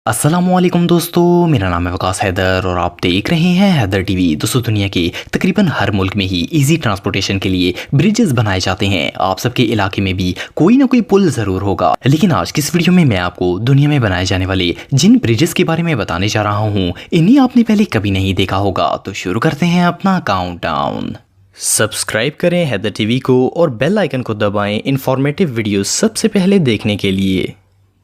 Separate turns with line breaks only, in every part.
अस्सलामुअलैकुम दोस्तों, मेरा नाम है वकास हैदर और आप देख रहे हैं हैदर टीवी। दोस्तों, दुनिया के तकरीबन हर मुल्क में ही इजी ट्रांसपोर्टेशन के लिए ब्रिजेस बनाए जाते हैं। आप सबके इलाके में भी कोई ना कोई पुल जरूर होगा। लेकिन आज की इस वीडियो में मैं आपको दुनिया में बनाए जाने वाले जिन ब्रिजेस के बारे में बताने जा रहा हूँ, इन्हें आपने पहले कभी नहीं देखा होगा। तो शुरू करते हैं अपना काउंटडाउन। सब्सक्राइब करें हैदर टीवी को और बेल आइकन को दबाएं इंफॉर्मेटिव वीडियो सबसे पहले देखने के लिए।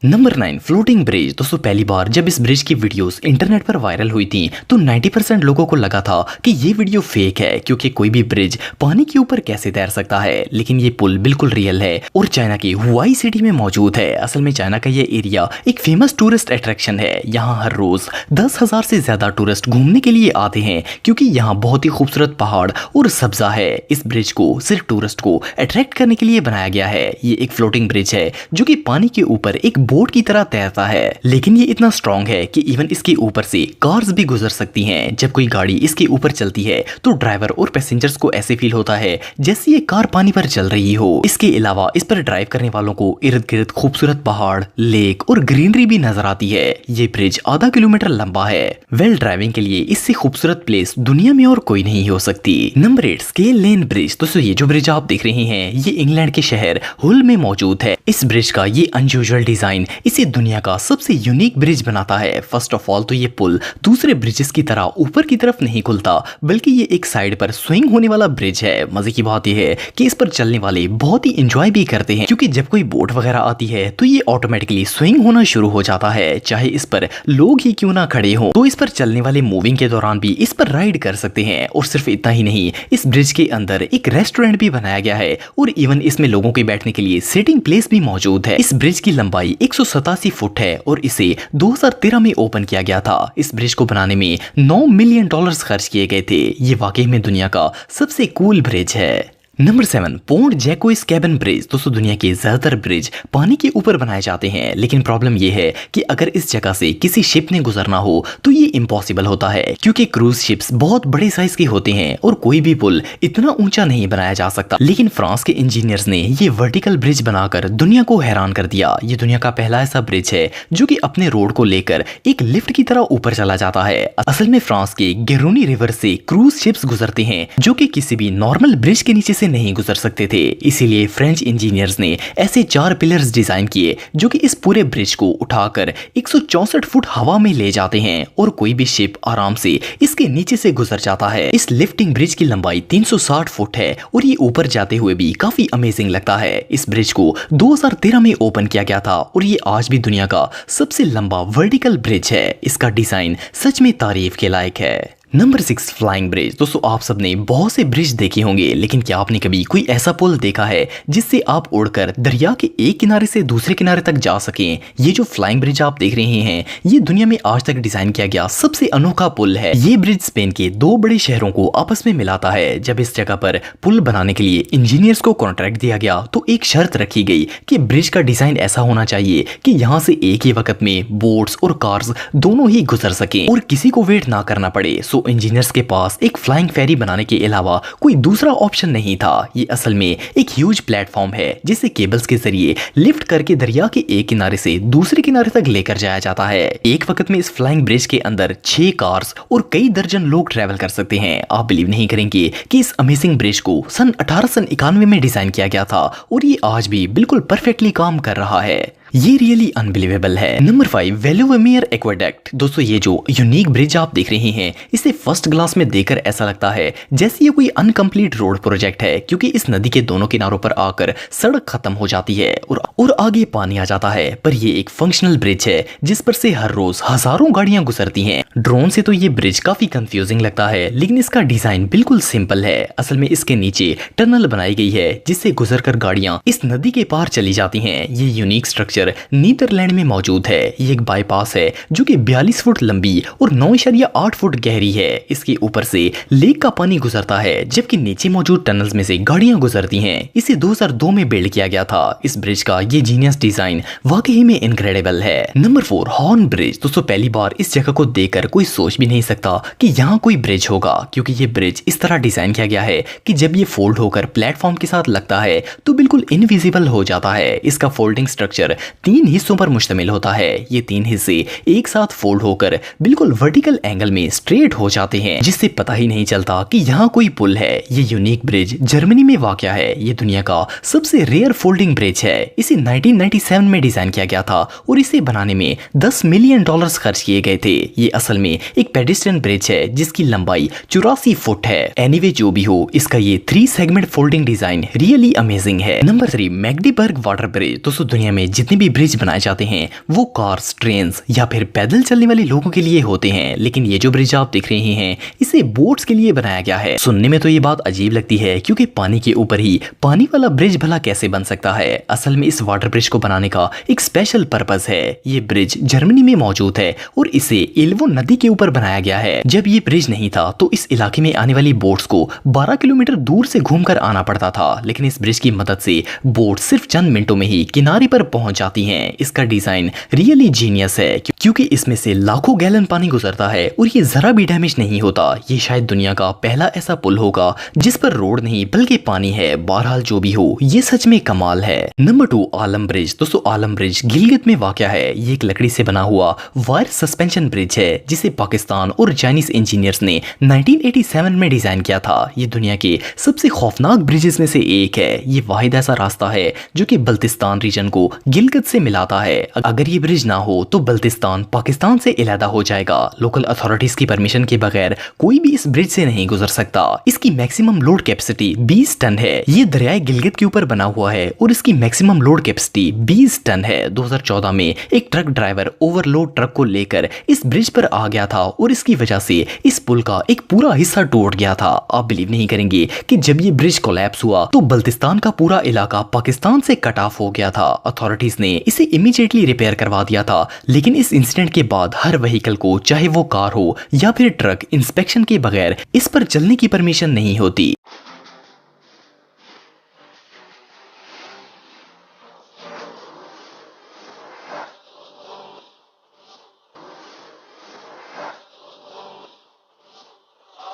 Number 9, floating bridge. दोस्तों, पहली बार जब इस ब्रिज की वीडियोस इंटरनेट पर वायरल हुई थी तो 90% लोगों को लगा था कि ये वीडियो फेक है, क्योंकि कोई भी ब्रिज पानी के ऊपर कैसे तैर सकता है। लेकिन ये पुल बिल्कुल रियल है और चाइना की हुआई सिटी में मौजूद है। असल में चाइना का ये एरिया एक फेमस टूरिस्ट अट्रैक्शन है। यहाँ हर रोज 10,000 से ज्यादा टूरिस्ट घूमने के लिए आते हैं, क्योंकि यहाँ बहुत ही खूबसूरत पहाड़ और सब्जा है। इस ब्रिज को सिर्फ टूरिस्ट को अट्रैक्ट करने के लिए बनाया गया है। ये एक फ्लोटिंग ब्रिज है जो कि पानी के ऊपर एक बोट की तरह तैरता है, लेकिन ये इतना स्ट्रॉन्ग है कि इवन इसके ऊपर से कार्स भी गुजर सकती हैं। जब कोई गाड़ी इसके ऊपर चलती है तो ड्राइवर और पैसेंजर्स को ऐसे फील होता है जैसे ये कार पानी पर चल रही हो। इसके अलावा इस पर ड्राइव करने वालों को इर्द गिर्द खूबसूरत पहाड़, लेक और ग्रीनरी भी नजर आती है। ये ब्रिज आधा किलोमीटर लंबा है। वेल ड्राइविंग के लिए इससे खूबसूरत प्लेस दुनिया में और कोई नहीं हो सकती। Number 8, scale lane bridge. दोस्तों, ये जो ब्रिज आप देख रहे हैं ये इंग्लैंड के शहर हुल में मौजूद है। इस ब्रिज का ये अनयूजुअल डिजाइन इसे दुनिया का सबसे यूनिक ब्रिज बनाता है। फर्स्ट ऑफ ऑल तो ये पुल दूसरे ब्रिजेस की तरह ऊपर की तरफ नहीं खुलता, बल्कि ये एक साइड पर स्विंग होने वाला ब्रिज है। मजे की बात यह है कि इस पर चलने वाले बहुत ही एंजॉय भी करते हैं, क्योंकि जब कोई बोट वगैरह आती है तो ये ऑटोमेटिकली स्विंग होना शुरू हो जाता है, चाहे इस पर लोग ही क्यों ना खड़े हो। तो इस पर चलने वाले मूविंग के दौरान भी इस पर राइड कर सकते हैं। और सिर्फ इतना ही नहीं, इस ब्रिज के अंदर एक रेस्टोरेंट भी बनाया गया है और इवन इसमें लोगों के बैठने के लिए सिटिंग प्लेस भी मौजूद है। इस ब्रिज की लंबाई 187 फुट है और इसे 2013 में ओपन किया गया था। इस ब्रिज को बनाने में $9 मिलियन खर्च किए गए थे। ये वाकई में दुनिया का सबसे कूल ब्रिज है। Number 7, Pont Jacques Chaban bridge. दोस्तों, दुनिया के ज्यादातर ब्रिज पानी के ऊपर बनाए जाते हैं, लेकिन प्रॉब्लम यह है कि अगर इस जगह से किसी शिप ने गुजरना हो तो ये इम्पॉसिबल होता है, क्योंकि क्रूज शिप्स बहुत बड़े साइज के होते हैं और कोई भी पुल इतना ऊंचा नहीं बनाया जा सकता। लेकिन फ्रांस के इंजीनियर्स ने ये वर्टिकल ब्रिज बनाकर दुनिया को हैरान कर दिया। ये दुनिया का पहला ऐसा ब्रिज है जो कि अपने रोड को लेकर एक लिफ्ट की तरह ऊपर चला जाता है। असल में फ्रांस के गेरोनी रिवर से क्रूज शिप्स गुजरते हैं जो कि किसी भी नॉर्मल ब्रिज के नीचे नहीं गुजर सकते थे। इसीलिए फ्रेंच इंजीनियर्स ने ऐसे 4 पिलर्स डिजाइन किए जो कि इस पूरे ब्रिज को उठाकर 164 फुट हवा में ले जाते हैं और कोई भी शिप आराम से इसके नीचे से गुजर जाता है। इस लिफ्टिंग ब्रिज की लंबाई 360 फुट है और ये ऊपर जाते हुए भी काफी अमेजिंग लगता है। इस ब्रिज को 2013 में ओपन किया गया था और ये आज भी दुनिया का सबसे लंबा वर्टिकल ब्रिज है। इसका डिजाइन सच में तारीफ के लायक है। Number 6, flying bridge. दोस्तों, आप सबने बहुत से ब्रिज देखे होंगे, लेकिन क्या आपने कभी कोई ऐसा पुल देखा है जिससे आप उड़कर दरिया के एक किनारे से दूसरे किनारे तक जा सकें? ये जो फ्लाइंग ब्रिज आप देख रहे हैं ये दुनिया में आज तक डिजाइन किया गया सबसे अनोखा पुल है। ये ब्रिज स्पेन के 2 बड़े शहरों को आपस में मिलाता है। जब इस जगह पर पुल बनाने के लिए इंजीनियर्स को कॉन्ट्रैक्ट दिया गया तो एक शर्त रखी गई कि ब्रिज का डिजाइन ऐसा होना चाहिए कि यहाँ से एक ही वक्त में बोट्स और कार्स दोनों ही गुजर सकें और किसी को वेट ना करना पड़े। सो इंजीनियर्स के पास एक फ्लाइंग फेरी बनाने के अलावा कोई दूसरा ऑप्शन नहीं था। ये असल में एक ह्यूज प्लेटफॉर्म है जिसे केबल्स के जरिए लिफ्ट करके दरिया के एक किनारे से दूसरे किनारे तक लेकर जाया जाता है। एक वक्त में इस फ्लाइंग ब्रिज के अंदर 6 कार्स और कई दर्जन लोग ट्रैवल कर सकते हैं। आप बिलीव नहीं करेंगे कि इस अमेजिंग ब्रिज को सन 1891 में डिजाइन किया गया था और ये आज भी बिल्कुल परफेक्टली काम कर रहा है। ये रियली अनबिलीवेबल है। Number 5, Veluwemeer aqueduct. दोस्तों, ये जो यूनिक ब्रिज आप देख रहे हैं इसे फर्स्ट ग्लास में देखकर ऐसा लगता है जैसे ये कोई अनकंप्लीट रोड प्रोजेक्ट है, क्योंकि इस नदी के दोनों किनारों पर आकर सड़क खत्म हो जाती है और आगे पानी आ जाता है। पर ये एक फंक्शनल ब्रिज है जिस पर से हर रोज हजारों गाड़ियां गुजरती हैं। ड्रोन से तो ये ब्रिज काफी कंफ्यूजिंग लगता है, लेकिन इसका डिजाइन बिल्कुल सिंपल है। असल में इसके नीचे टनल बनाई गई है जिससे गुजरकर गाड़ियां इस नदी के पार चली जाती हैं। ये यूनिक स्ट्रक्चर नीदरलैंड में मौजूद है। ये एक बाईपास है जो कि 42 फुट लंबी और 9.8 फुट गहरी है। इसके ऊपर से लेक का पानी गुजरता है, जबकि नीचे मौजूद टनल्स में से गाड़ियां गुजरती हैं। इसे 2002 में बिल्ड किया गया था। इस ब्रिज का ये जीनियस डिजाइन वाकई में इनक्रेडिबल है। Number 4, horn bridge. दोस्तों, पहली बार इस जगह को देखकर कोई सोच भी नहीं सकता कि यहाँ कोई ब्रिज होगा, क्योंकि ये ब्रिज इस तरह डिजाइन किया गया है कि जब ये फोल्ड होकर प्लेटफॉर्म के साथ लगता है तो बिल्कुल इनविजिबल हो जाता है। इसका फोल्डिंग स्ट्रक्चर तीन हिस्सों पर मुश्तमिल होता है। ये तीन हिस्से एक साथ फोल्ड होकर बिल्कुल वर्टिकल एंगल में स्ट्रेट हो जाते हैं, जिससे पता ही नहीं चलता कि यहाँ कोई पुल है। ये यूनिक ब्रिज जर्मनी में वाक़या है। ये दुनिया का सबसे रेयर फोल्डिंग ब्रिज है। इसे 1997 में डिजाइन किया गया था और इसे बनाने में $10 मिलियन खर्च किए गए थे। ये असल में एक पेडेस्ट्रियन ब्रिज है जिसकी लंबाई 84 फुट है। एनीवे जो भी हो, इसका ये 3 segment folding design really amazing है। Number 3, Magdeburg water bridge. दोस्तों दुनिया में जितने भी ब्रिज बनाए जाते हैं वो कार्स, ट्रेन्स या फिर पैदल चलने वाले लोगों के लिए होते हैं, लेकिन ये जो ब्रिज आप देख रहे हैं इसे बोट्स के लिए बनाया गया है। सुनने में तो ये बात अजीब लगती है क्योंकि पानी के ऊपर ही पानी वाला ब्रिज भला कैसे बन सकता है। असल में इस वाटर ब्रिज को बनाने का एक स्पेशल पर्पस है। ये ब्रिज जर्मनी में मौजूद है और इसे एल्वो नदी के ऊपर बनाया गया है। जब ये ब्रिज नहीं था तो इस इलाके में आने वाली बोट्स को 12 किलोमीटर दूर से घूमकर आना पड़ता था, लेकिन इस ब्रिज की मदद से बोट सिर्फ चंद मिनटों में ही किनारे पर पहुंच जाती हैं। इसका डिजाइन रियली जीनियस है क्योंकि इसमें से लाखों गैलन पानी गुजरता है और ये जरा भी डैमेज नहीं होता। ये शायद दुनिया का पहला ऐसा पुल होगा जिस पर रोड नहीं बल्कि पानी है। बहरहाल जो भी हो, ये सच में कमाल है। नंबर 2, आलम ब्रिज। दोस्तों आलम ब्रिज गिलगित में वाक़या है। ये एक लकड़ी से बना हुआ वायर सस्पेंशन ब्रिज है जिसे पाकिस्तान और चाइनीज इंजीनियर्स ने 1987 में डिजाइन किया था। ये दुनिया के सबसे खौफनाक ब्रिजेस में से एक है। ये वाहिद ऐसा रास्ता है जो कि बल्तिस्तान रीजन को गिलगित से मिलाता है। अगर ये ब्रिज ना हो तो बल्तिस्तान पाकिस्तान से अलहदा हो जाएगा। लोकल अथॉरिटीज की परमिशन के बगैर कोई भी इस ब्रिज से नहीं गुजर सकता। इसकी मैक्सिमम लोड कैपेसिटी 20 टन है। ये दरियाए गिलगित के ऊपर बना हुआ है और इसकी मैक्सिमम लोड कैपेसिटी 20 टन है। 2014 में एक ट्रक ड्राइवर ओवरलोड ट्रक को लेकर इस ब्रिज पर आ गया था और इसकी वजह से इस पुल का एक पूरा हिस्सा टूट गया था। आप बिलीव नहीं करेंगे कि जब ये ब्रिज कोलैप्स हुआ तो बल्तिस्तान का पूरा इलाका पाकिस्तान से कट ऑफ हो गया था। अथॉरिटीज ने इसे इमीडिएटली रिपेयर करवा दिया था, लेकिन इस इंसिडेंट के बाद हर व्हीकल को, चाहे वो कार हो या फिर ट्रक, इंस्पेक्शन के बगैर इस पर चलने की परमिशन नहीं होती।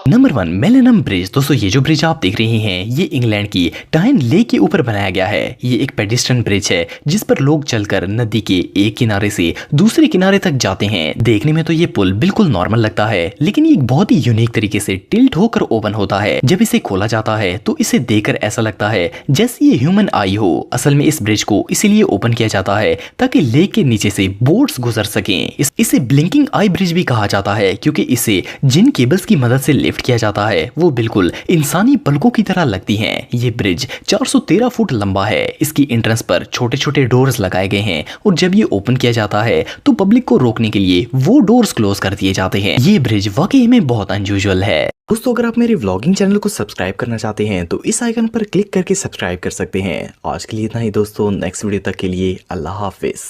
Number 1, millennium bridge. दोस्तों ये जो ब्रिज आप देख रहे हैं ये इंग्लैंड की टाइन लेक के ऊपर बनाया गया है। ये एक पेडेस्ट्रियन ब्रिज है जिस पर लोग चलकर नदी के एक किनारे से दूसरे किनारे तक जाते हैं। देखने में तो ये पुल बिल्कुल नॉर्मल लगता है, लेकिन ये एक बहुत ही यूनिक तरीके से टिल्ट होकर ओपन होता है। जब इसे खोला जाता है तो इसे देखकर ऐसा लगता है जैसे ये ह्यूमन आई हो। असल में इस ब्रिज को इसीलिए ओपन किया जाता है ताकि लेक के नीचे से बोट्स गुजर सकें। इसे ब्लिंकिंग आई ब्रिज भी कहा जाता है क्योंकि इसे जिन केबल्स की मदद से लिफ्ट किया जाता है वो बिल्कुल इंसानी पलकों की तरह लगती हैं। ये ब्रिज 413 फुट लंबा है। इसकी एंट्रेंस पर छोटे छोटे डोर्स लगाए गए हैं और जब ये ओपन किया जाता है तो पब्लिक को रोकने के लिए वो डोर्स क्लोज कर दिए जाते हैं। ये ब्रिज वाकई में बहुत अनयूजुअल है। दोस्तों अगर आप मेरे व्लॉगिंग चैनल को सब्सक्राइब करना चाहते हैं तो इस आइकन पर क्लिक करके सब्सक्राइब कर सकते हैं। आज के लिए इतना ही दोस्तों, नेक्स्ट वीडियो तक के लिए अल्लाह हाफिज।